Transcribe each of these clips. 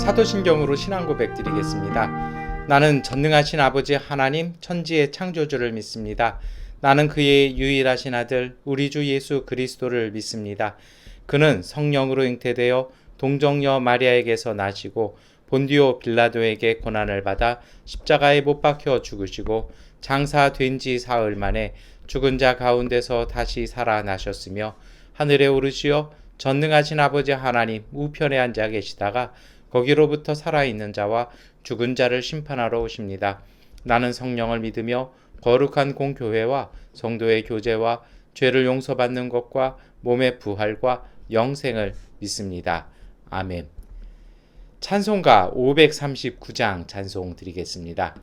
사도신경으로 신앙 고백 드리겠습니다. 나는 전능하신 아버지 하나님 천지의 창조주를 믿습니다. 나는 그의 유일하신 아들 우리 주 예수 그리스도를 믿습니다. 그는 성령으로 잉태되어 동정녀 마리아에게서 나시고 본디오 빌라도에게 고난을 받아 십자가에 못 박혀 죽으시고 장사된 지 사흘 만에 죽은 자 가운데서 다시 살아나셨으며 하늘에 오르시어 전능하신 아버지 하나님 우편에 앉아 계시다가 거기로부터 살아있는 자와 죽은 자를 심판하러 오십니다. 나는 성령을 믿으며 거룩한 공교회와 성도의 교제와 죄를 용서받는 것과 몸의 부활과 영생을 믿습니다. 아멘. 찬송가 539장 찬송 드리겠습니다.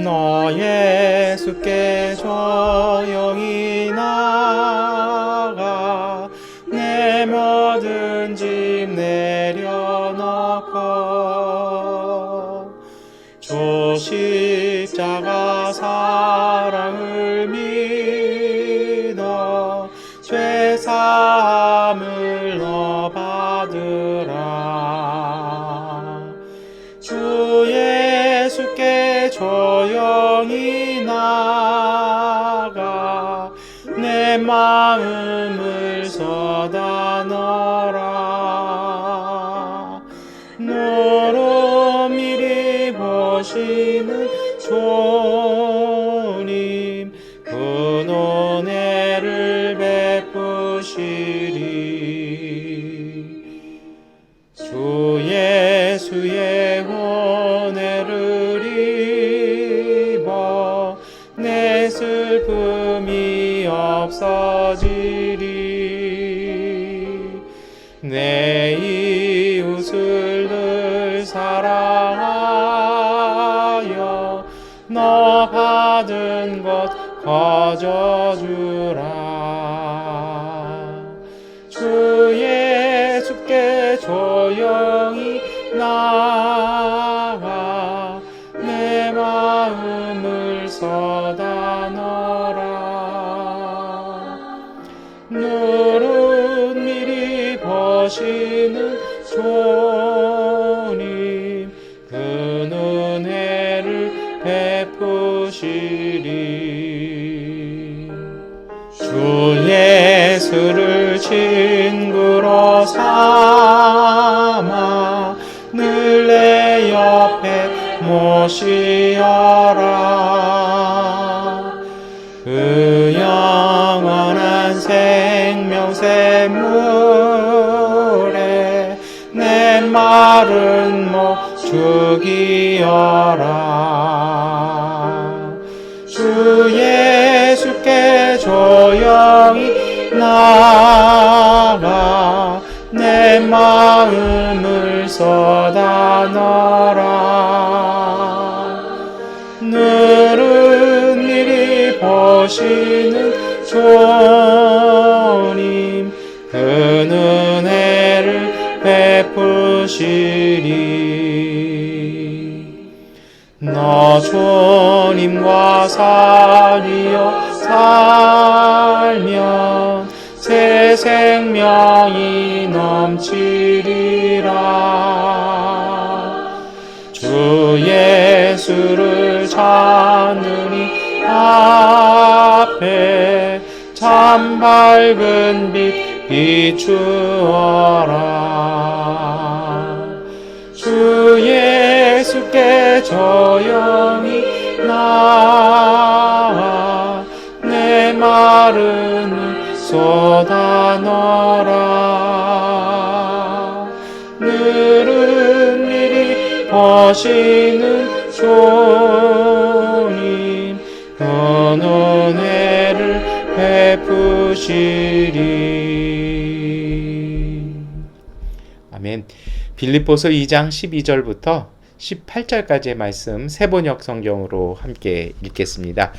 너 예수께 조용히 나가 내 모든 짐 내려놓고 주 십자가 사랑을 믿어 죄사함을 너 받으라. 주 예수께 조용히 나가 내 마음을 쏟아 넣어라. 너로 미리 보시는 주님 그 은혜를 베푸시리. 주 예수의 은혜를 입어 내 슬픔이 없어지리. 내 이웃을 늘 사랑하여 너 받은 것 거저주라. 주 예수께 조용히 나가 내 마음을 쏟아 넣어라. 너를 미리 보시는 주님 그 은혜를 베푸시리. 주 예수를 친구로 삼아 늘 내 옆에 모시어라. 그 영원한 생명샘물에 내 마른 목 죽이어라. 주 예수께 조용히 나가 내 마음을 쏟아 넣어라. 늘은 미리 보시는 주님 그 은혜를 베푸시리. 너 주님과 살이여 살면 새 생명이 넘치리라. 주 예수를 찾느니 앞에 참 밝은 빛 비추어라. 주 예수께 조용히 나와 내 마른 쏟아 넣어라. 늘은 미리 보시는 주님 그 은혜를 베푸시리. 아멘. 빌립보서 2장 12절부터 18절까지의 말씀 세번역 성경으로 함께 읽겠습니다.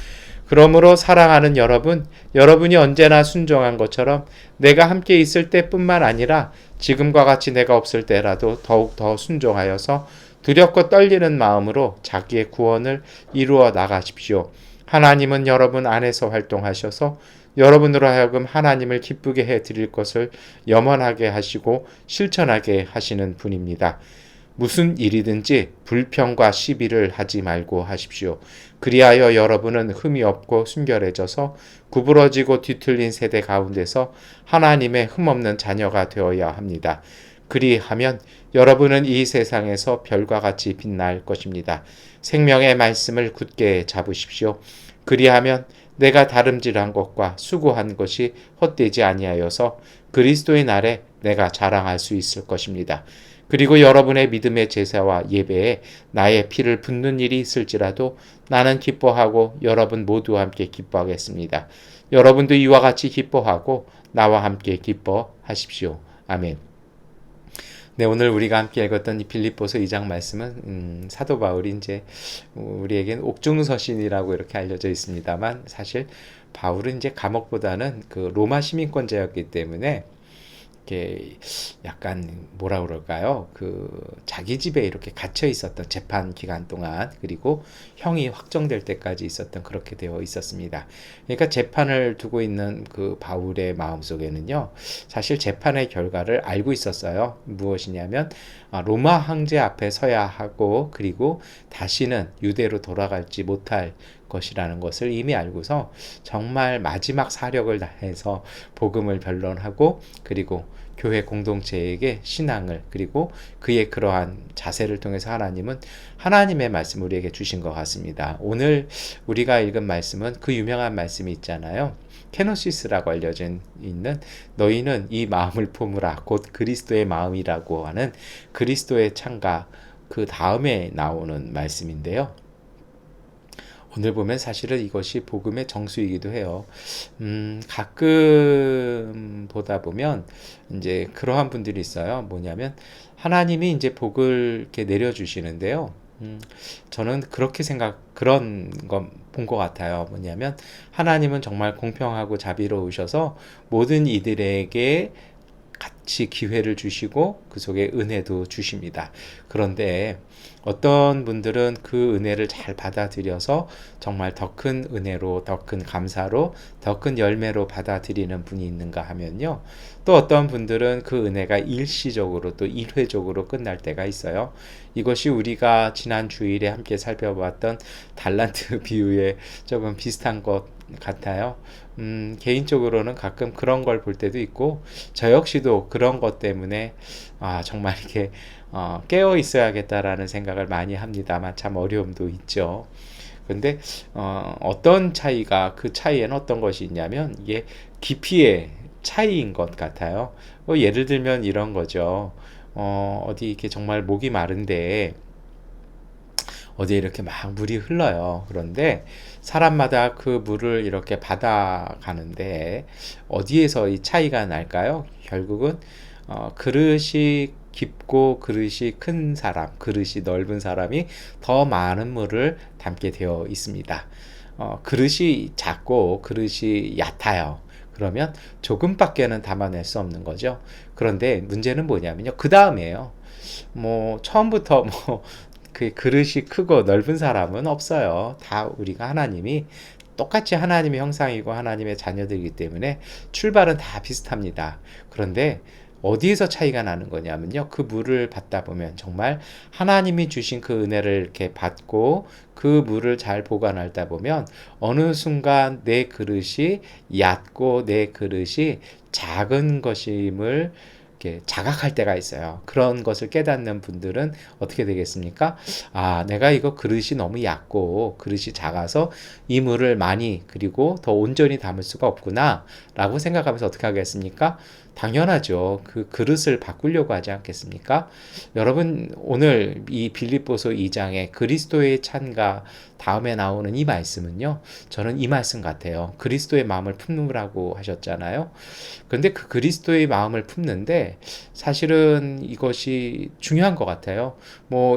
그러므로 사랑하는 여러분, 여러분이 언제나 순종한 것처럼 내가 함께 있을 때뿐만 아니라 지금과 같이 내가 없을 때라도 더욱 더 순종하여서 두렵고 떨리는 마음으로 자기의 구원을 이루어 나가십시오. 하나님은 여러분 안에서 활동하셔서 여러분으로 하여금 하나님을 기쁘게 해 드릴 것을 염원하게 하시고 실천하게 하시는 분입니다. 무슨 일이든지 불평과 시비를 하지 말고 하십시오. 그리하여 여러분은 흠이 없고 순결해져서 구부러지고 뒤틀린 세대 가운데서 하나님의 흠없는 자녀가 되어야 합니다. 그리하면 여러분은 이 세상에서 별과 같이 빛날 것입니다. 생명의 말씀을 굳게 잡으십시오. 그리하면 내가 다름질한 것과 수고한 것이 헛되지 아니하여서 그리스도의 날에 내가 자랑할 수 있을 것입니다. 그리고 여러분의 믿음의 제사와 예배에 나의 피를 붓는 일이 있을지라도 나는 기뻐하고 여러분 모두와 함께 기뻐하겠습니다. 여러분도 이와 같이 기뻐하고 나와 함께 기뻐하십시오. 아멘. 네, 오늘 우리가 함께 읽었던 이 빌립보서 2장 말씀은 사도 바울이 이제 우리에겐 옥중서신이라고 이렇게 알려져 있습니다만, 사실 바울은 이제 감옥보다는 그 로마 시민권자였기 때문에 이렇게 약간 뭐라 그럴까요? 그 자기 집에 이렇게 갇혀 있었던 재판 기간 동안, 그리고 형이 확정될 때까지 있었던, 그렇게 되어 있었습니다. 그러니까 재판을 두고 있는 그 바울의 마음속에는요, 사실 재판의 결과를 알고 있었어요. 무엇이냐면 로마 황제 앞에 서야 하고, 그리고 다시는 유대로 돌아갈지 못할 것이라는 것을 이미 알고서 정말 마지막 사력을 다해서 복음을 변론하고, 그리고 교회 공동체에게 신앙을, 그리고 그의 그러한 자세를 통해서 하나님은 하나님의 말씀을 우리에게 주신 것 같습니다. 오늘 우리가 읽은 말씀은 그 유명한 말씀이 있잖아요. 케노시스라고 알려져 있는 너희는 이 마음을 품으라 곧 그리스도의 마음이라고 하는 그리스도의 창가, 그 다음에 나오는 말씀인데요. 오늘 보면 사실은 이것이 복음의 정수이기도 해요. 가끔 보다 보면 이제 그러한 분들이 있어요. 뭐냐면 하나님이 이제 복을 이렇게 내려주시는데요. 저는 그렇게 그런 건 본 것 같아요. 뭐냐면 하나님은 정말 공평하고 자비로우셔서 모든 이들에게 같이 기회를 주시고 그 속에 은혜도 주십니다. 그런데 어떤 분들은 그 은혜를 잘 받아들여서 정말 더 큰 은혜로, 더 큰 감사로, 더 큰 열매로 받아들이는 분이 있는가 하면요, 또 어떤 분들은 그 은혜가 일시적으로 또 일회적으로 끝날 때가 있어요. 이것이 우리가 지난 주일에 함께 살펴봤던 달란트 비유에 조금 비슷한 것 같아요. 개인적으로는 가끔 그런 걸 볼 때도 있고, 저 역시도 그런 것 때문에 정말 이렇게 깨어 있어야겠다라는 생각을 많이 합니다만 참 어려움도 있죠. 근데 어떤 차이가, 그 차이에는 어떤 것이 있냐면 이게 깊이의 차이인 것 같아요. 예를 들면 이런 거죠. 어디 이렇게 정말 목이 마른데 어디에 이렇게 막 물이 흘러요. 그런데 사람마다 그 물을 이렇게 받아가는데 어디에서 이 차이가 날까요? 결국은 그릇이 깊고 그릇이 큰 사람, 그릇이 넓은 사람이 더 많은 물을 담게 되어 있습니다. 그릇이 작고 그릇이 얕아요. 그러면 조금밖에는 담아낼 수 없는 거죠. 그런데 문제는 뭐냐면요, 그 다음이에요. 처음부터 그 그릇이 크고 넓은 사람은 없어요. 다 우리가 하나님이 똑같이 하나님의 형상이고 하나님의 자녀들이기 때문에 출발은 다 비슷합니다. 그런데 어디에서 차이가 나는 거냐면요, 그 물을 받다 보면 정말 하나님이 주신 그 은혜를 이렇게 받고 그 물을 잘 보관하다 보면 어느 순간 내 그릇이 얕고 내 그릇이 작은 것임을 이렇게 자각할 때가 있어요. 그런 것을 깨닫는 분들은 어떻게 되겠습니까? 내가 이거 그릇이 너무 얕고 그릇이 작아서 이 물을 많이, 그리고 더 온전히 담을 수가 없구나 라고 생각하면서 어떻게 하겠습니까? 당연하죠. 그 그릇을 바꾸려고 하지 않겠습니까? 여러분, 오늘 이 빌립보서 2장에 그리스도의 찬가 다음에 나오는 이 말씀은요, 저는 이 말씀 같아요. 그리스도의 마음을 품으라고 하셨잖아요. 그런데 그 그리스도의 마음을 품는데 사실은 이것이 중요한 것 같아요.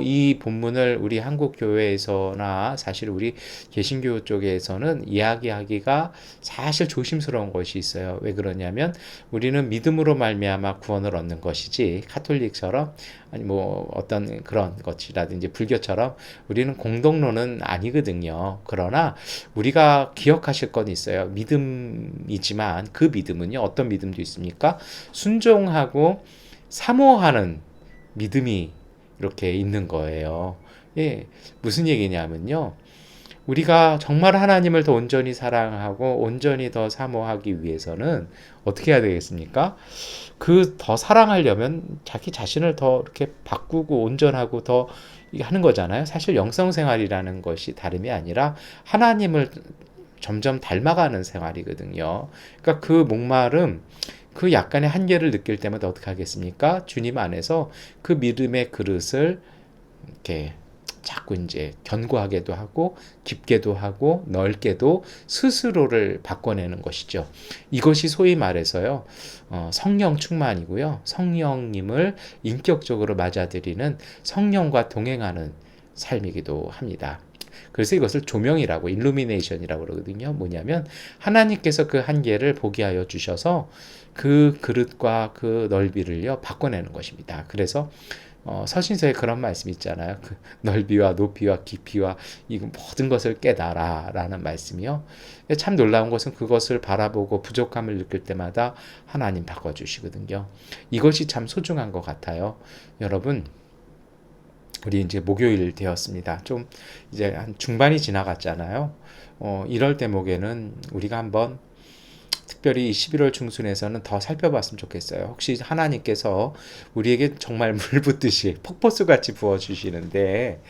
이 본문을 우리 한국 교회에서나 사실 우리 개신교 쪽에서는 이야기하기가 사실 조심스러운 것이 있어요. 왜 그러냐면 우리는 믿음 믿음으로 말미암아 구원을 얻는 것이지, 카톨릭처럼 아니 뭐 어떤 그런 것이라든지 불교처럼 우리는 공동론은 아니거든요. 그러나 우리가 기억하실 건 있어요. 믿음이지만 그 믿음은요, 어떤 믿음도 있습니까? 순종하고 사모하는 믿음이 이렇게 있는 거예요. 예, 무슨 얘기냐면요, 우리가 정말 하나님을 더 온전히 사랑하고 온전히 더 사모하기 위해서는 어떻게 해야 되겠습니까? 그 더 사랑하려면 자기 자신을 더 이렇게 바꾸고 온전하고 더 하는 거잖아요. 사실 영성 생활이라는 것이 다름이 아니라 하나님을 점점 닮아가는 생활이거든요. 그러니까 그 목마름, 그 약간의 한계를 느낄 때마다 어떻게 하겠습니까? 주님 안에서 그 믿음의 그릇을 이렇게 자꾸 이제 견고하게도 하고 깊게도 하고 넓게도 스스로를 바꿔내는 것이죠. 이것이 소위 말해서요, 성령 충만이고요, 성령님을 인격적으로 맞아들이는, 성령과 동행하는 삶이기도 합니다. 그래서 이것을 조명이라고, 일루미네이션이라고 그러거든요. 뭐냐면 하나님께서 그 한계를 보게 하여 주셔서 그 그릇과 그 넓이를요 바꿔내는 것입니다. 그래서 서신서에 그런 말씀이 있잖아요. 그 넓이와 높이와 깊이와 이 모든 것을 깨달아 라는 말씀이요. 참 놀라운 것은 그것을 바라보고 부족함을 느낄 때마다 하나님 바꿔주시거든요. 이것이 참 소중한 것 같아요. 여러분, 우리 이제 목요일 되었습니다. 좀 이제 한 중반이 지나갔잖아요. 이럴 대목에는 우리가 한번 특별히 11월 중순에서는 더 살펴봤으면 좋겠어요. 혹시 하나님께서 우리에게 정말 물 붓듯이 폭포수같이 부어주시는데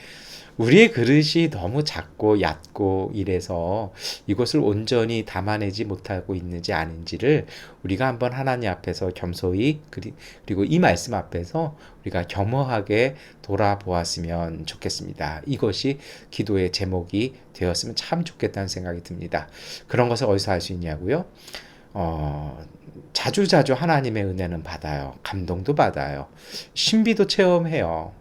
우리의 그릇이 너무 작고 얕고 이래서 이것을 온전히 담아내지 못하고 있는지 아닌지를 우리가 한번 하나님 앞에서 겸손히, 그리고 이 말씀 앞에서 우리가 겸허하게 돌아보았으면 좋겠습니다. 이것이 기도의 제목이 되었으면 참 좋겠다는 생각이 듭니다. 그런 것을 어디서 할 수 있냐고요? 자주자주 하나님의 은혜는 받아요. 감동도 받아요. 신비도 체험해요.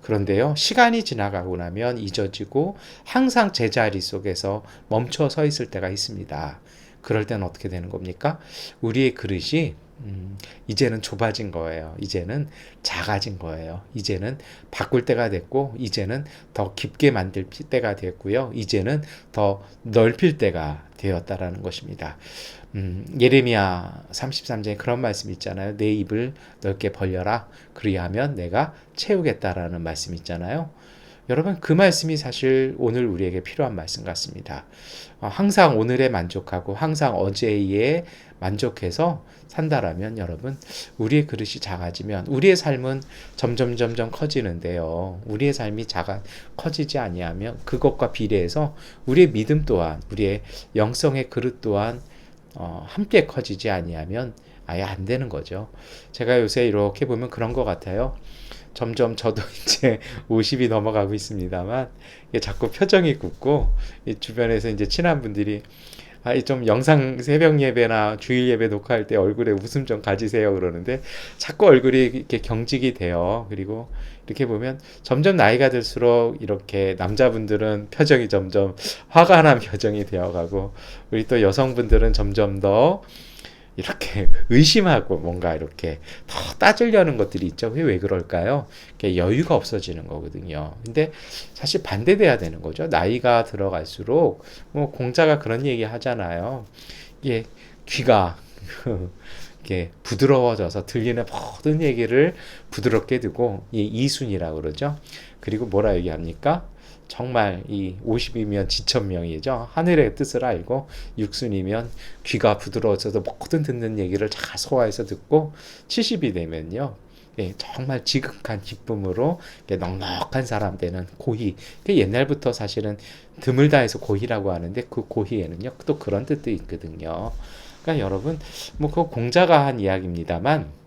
그런데요, 시간이 지나가고 나면 잊어지고 항상 제자리 속에서 멈춰 서 있을 때가 있습니다. 그럴 때는 어떻게 되는 겁니까? 우리의 그릇이 이제는 좁아진 거예요. 이제는 작아진 거예요. 이제는 바꿀 때가 됐고, 이제는 더 깊게 만들 때가 됐고요. 이제는 더 넓힐 때가 되었다라는 것입니다. 예레미야 33장에 그런 말씀이 있잖아요. 내 입을 넓게 벌려라. 그리하면 내가 채우겠다라는 말씀이 있잖아요. 여러분, 그 말씀이 사실 오늘 우리에게 필요한 말씀 같습니다. 항상 오늘에 만족하고 항상 어제에 만족해서 산다라면 여러분, 우리의 그릇이 작아지면 우리의 삶은 점점 커지는데요. 우리의 삶이 커지지 아니하면 그것과 비례해서 우리의 믿음 또한, 우리의 영성의 그릇 또한 함께 커지지 아니하면 아예 안 되는 거죠. 제가 요새 이렇게 보면 그런 것 같아요. 점점 저도 이제 50이 넘어가고 있습니다만 자꾸 표정이 굳고, 주변에서 이제 친한 분들이 좀 영상 새벽 예배나 주일 예배 녹화할 때 얼굴에 웃음 좀 가지세요 그러는데 자꾸 얼굴이 이렇게 경직이 돼요. 그리고 이렇게 보면 점점 나이가 들수록 이렇게 남자분들은 표정이 점점 화가 난 표정이 되어가고, 우리 또 여성분들은 점점 더 이렇게 의심하고 뭔가 이렇게 더 따지려는 것들이 있죠. 왜 그럴까요? 여유가 없어지는 거거든요. 근데 사실 반대돼야 되는 거죠. 나이가 들어갈수록 뭐 공자가 그런 얘기 하잖아요. 이게 귀가 이렇게 부드러워져서 들리는 모든 얘기를 부드럽게 듣고, 이순이라고 그러죠. 그리고 뭐라 얘기합니까? 정말 이 50이면 지천명이죠. 하늘의 뜻을 알고, 육순이면 귀가 부드러워져서 모든 듣는 얘기를 잘 소화해서 듣고, 70이 되면요, 정말 지극한 기쁨으로 넉넉한 사람 되는 고희. 옛날부터 사실은 드물다해서 고희라고 하는데 그 고희에는요 또 그런 뜻도 있거든요. 그러니까 여러분, 뭐 그 공자가 한 이야기입니다만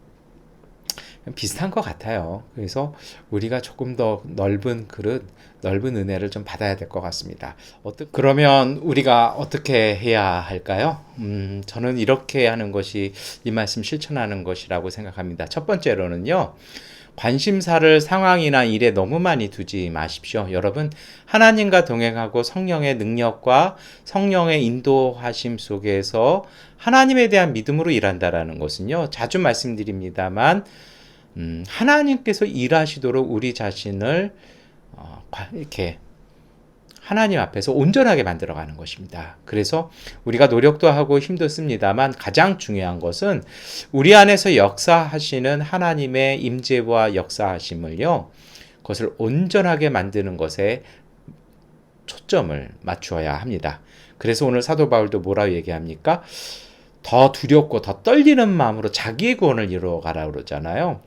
비슷한 것 같아요. 그래서 우리가 조금 더 넓은 그릇, 넓은 은혜를 좀 받아야 될 것 같습니다. 그러면 우리가 어떻게 해야 할까요? 저는 이렇게 하는 것이 이 말씀 실천하는 것이라고 생각합니다. 첫 번째로는요, 관심사를 상황이나 일에 너무 많이 두지 마십시오. 여러분, 하나님과 동행하고 성령의 능력과 성령의 인도하심 속에서 하나님에 대한 믿음으로 일한다라는 것은요, 자주 말씀드립니다만, 하나님께서 일하시도록 우리 자신을 이렇게 하나님 앞에서 온전하게 만들어가는 것입니다. 그래서 우리가 노력도 하고 힘도 씁니다만 가장 중요한 것은 우리 안에서 역사하시는 하나님의 임재와 역사하심을요, 그것을 온전하게 만드는 것에 초점을 맞추어야 합니다. 그래서 오늘 사도 바울도 뭐라고 얘기합니까? 더 두렵고 더 떨리는 마음으로 자기의 구원을 이루어가라 그러잖아요.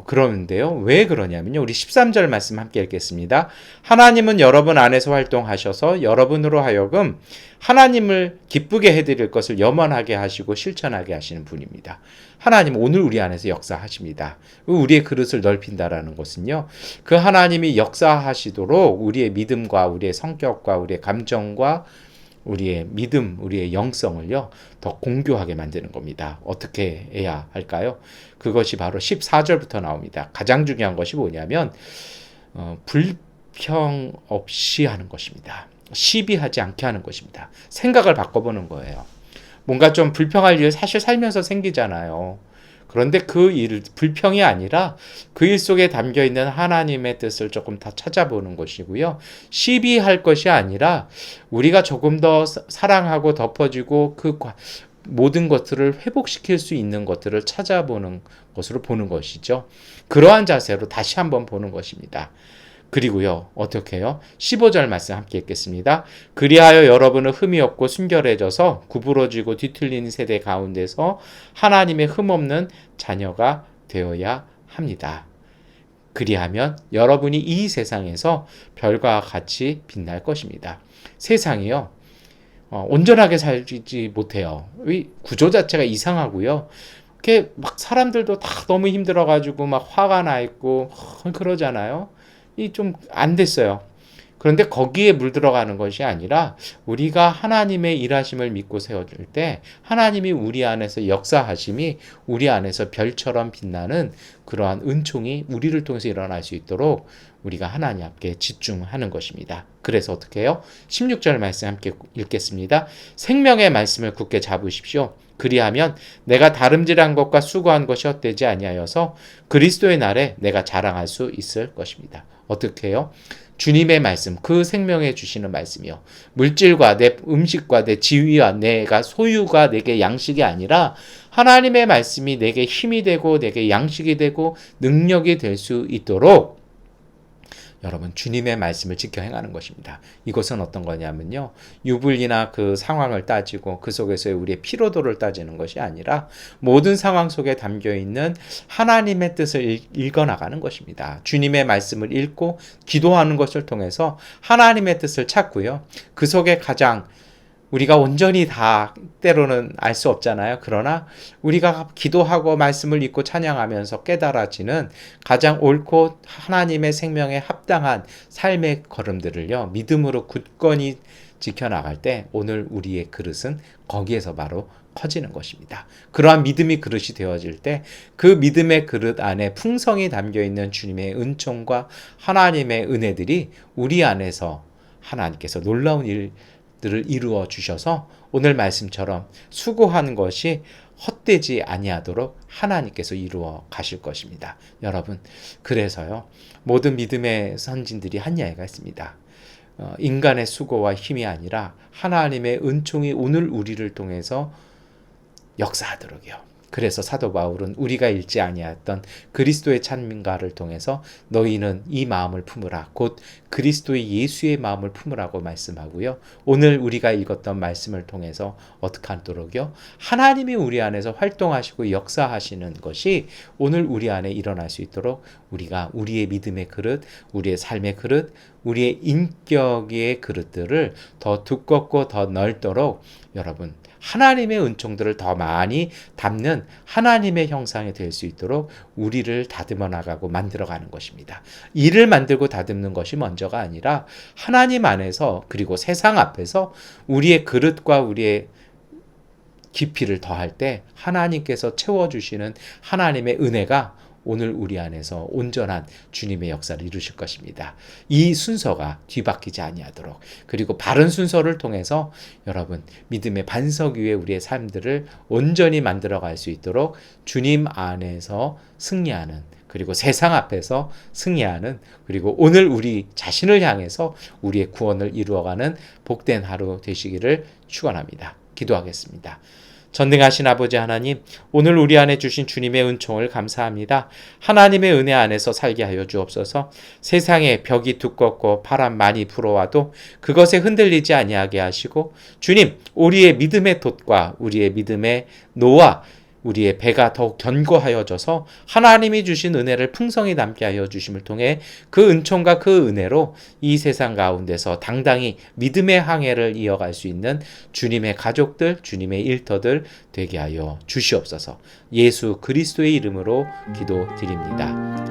그러는데요. 왜 그러냐면요. 우리 13절 말씀 함께 읽겠습니다. 하나님은 여러분 안에서 활동하셔서 여러분으로 하여금 하나님을 기쁘게 해드릴 것을 염원하게 하시고 실천하게 하시는 분입니다. 하나님은 오늘 우리 안에서 역사하십니다. 우리의 그릇을 넓힌다라는 것은요. 그 하나님이 역사하시도록 우리의 믿음과 우리의 성격과 우리의 감정과 우리의 믿음, 우리의 영성을요, 더 공교하게 만드는 겁니다. 어떻게 해야 할까요? 그것이 바로 14절부터 나옵니다. 가장 중요한 것이 뭐냐면, 불평 없이 하는 것입니다. 시비하지 않게 하는 것입니다. 생각을 바꿔보는 거예요. 뭔가 좀 불평할 일 사실 살면서 생기잖아요. 그런데 그 일, 불평이 아니라 그 일 속에 담겨있는 하나님의 뜻을 조금 더 찾아보는 것이고요. 시비할 것이 아니라 우리가 조금 더 사랑하고 덮어주고 그 모든 것들을 회복시킬 수 있는 것들을 찾아보는 것으로 보는 것이죠. 그러한 자세로 다시 한번 보는 것입니다. 그리고요, 어떻게 해요? 15절 말씀 함께 읽겠습니다. 그리하여 여러분은 흠이 없고 순결해져서 구부러지고 뒤틀리는 세대 가운데서 하나님의 흠없는 자녀가 되어야 합니다. 그리하면 여러분이 이 세상에서 별과 같이 빛날 것입니다. 세상이요, 온전하게 살지 못해요. 이 구조 자체가 이상하고요. 이렇게 막 사람들도 다 너무 힘들어가지고 막 화가 나 있고 그러잖아요. 이 좀 안 됐어요. 그런데 거기에 물들어가는 것이 아니라 우리가 하나님의 일하심을 믿고 세워질 때 하나님이 우리 안에서 역사하심이 우리 안에서 별처럼 빛나는 그러한 은총이 우리를 통해서 일어날 수 있도록 우리가 하나님 앞에 집중하는 것입니다. 그래서 어떻게 해요? 16절 말씀 함께 읽겠습니다. 생명의 말씀을 굳게 잡으십시오. 그리하면 내가 다름질한 것과 수고한 것이 헛되지 아니하여서 그리스도의 날에 내가 자랑할 수 있을 것입니다. 어떻게 해요? 주님의 말씀, 그 생명에 주시는 말씀이요. 물질과 내 음식과 내 지위와 내가 소유가 내게 양식이 아니라 하나님의 말씀이 내게 힘이 되고 내게 양식이 되고 능력이 될 수 있도록 여러분 주님의 말씀을 지켜 행하는 것입니다. 이것은 어떤 거냐면요. 유불리나 그 상황을 따지고 그 속에서의 우리의 피로도를 따지는 것이 아니라 모든 상황 속에 담겨있는 하나님의 뜻을 읽어나가는 것입니다. 주님의 말씀을 읽고 기도하는 것을 통해서 하나님의 뜻을 찾고요. 그 속에 가장 우리가 온전히 다 때로는 알 수 없잖아요. 그러나 우리가 기도하고 말씀을 읽고 찬양하면서 깨달아지는 가장 옳고 하나님의 생명에 합당한 삶의 걸음들을요, 믿음으로 굳건히 지켜나갈 때 오늘 우리의 그릇은 거기에서 바로 커지는 것입니다. 그러한 믿음이 그릇이 되어질 때 그 믿음의 그릇 안에 풍성이 담겨있는 주님의 은총과 하나님의 은혜들이 우리 안에서 하나님께서 놀라운 일들을 이루어 주셔서 오늘 말씀처럼 수고하는 것이 헛되지 아니하도록 하나님께서 이루어 가실 것입니다. 여러분, 그래서요, 모든 믿음의 선진들이 한 이야기가 있습니다. 인간의 수고와 힘이 아니라 하나님의 은총이 오늘 우리를 통해서 역사하도록요. 그래서 사도 바울은 우리가 읽지 아니하였던 그리스도의 찬민가를 통해서 너희는 이 마음을 품으라, 곧 그리스도의 예수의 마음을 품으라고 말씀하고요. 오늘 우리가 읽었던 말씀을 통해서 어떻게 하도록요? 하나님이 우리 안에서 활동하시고 역사하시는 것이 오늘 우리 안에 일어날 수 있도록 우리가 우리의 믿음의 그릇, 우리의 삶의 그릇, 우리의 인격의 그릇들을 더 두껍고 더 넓도록 여러분 하나님의 은총들을 더 많이 담는 하나님의 형상이 될 수 있도록 우리를 다듬어 나가고 만들어가는 것입니다. 이를 만들고 다듬는 것이 먼저가 아니라 하나님 안에서 그리고 세상 앞에서 우리의 그릇과 우리의 깊이를 더할 때 하나님께서 채워주시는 하나님의 은혜가 오늘 우리 안에서 온전한 주님의 역사를 이루실 것입니다. 이 순서가 뒤바뀌지 아니하도록, 그리고 바른 순서를 통해서 여러분 믿음의 반석 위에 우리의 삶들을 온전히 만들어갈 수 있도록 주님 안에서 승리하는, 그리고 세상 앞에서 승리하는, 그리고 오늘 우리 자신을 향해서 우리의 구원을 이루어가는 복된 하루 되시기를 축원합니다. 기도하겠습니다. 전능하신 아버지 하나님, 오늘 우리 안에 주신 주님의 은총을 감사합니다. 하나님의 은혜 안에서 살게 하여 주옵소서. 세상에 벽이 두껍고 바람 많이 불어와도 그것에 흔들리지 아니하게 하시고, 주님, 우리의 믿음의 돛과 우리의 믿음의 노와 우리의 배가 더욱 견고하여져서 하나님이 주신 은혜를 풍성히 담게 하여 주심을 통해 그 은총과 그 은혜로 이 세상 가운데서 당당히 믿음의 항해를 이어갈 수 있는 주님의 가족들, 주님의 일터들 되게 하여 주시옵소서. 예수 그리스도의 이름으로 기도드립니다.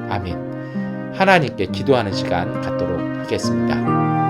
아멘. 하나님께 기도하는 시간 갖도록 하겠습니다.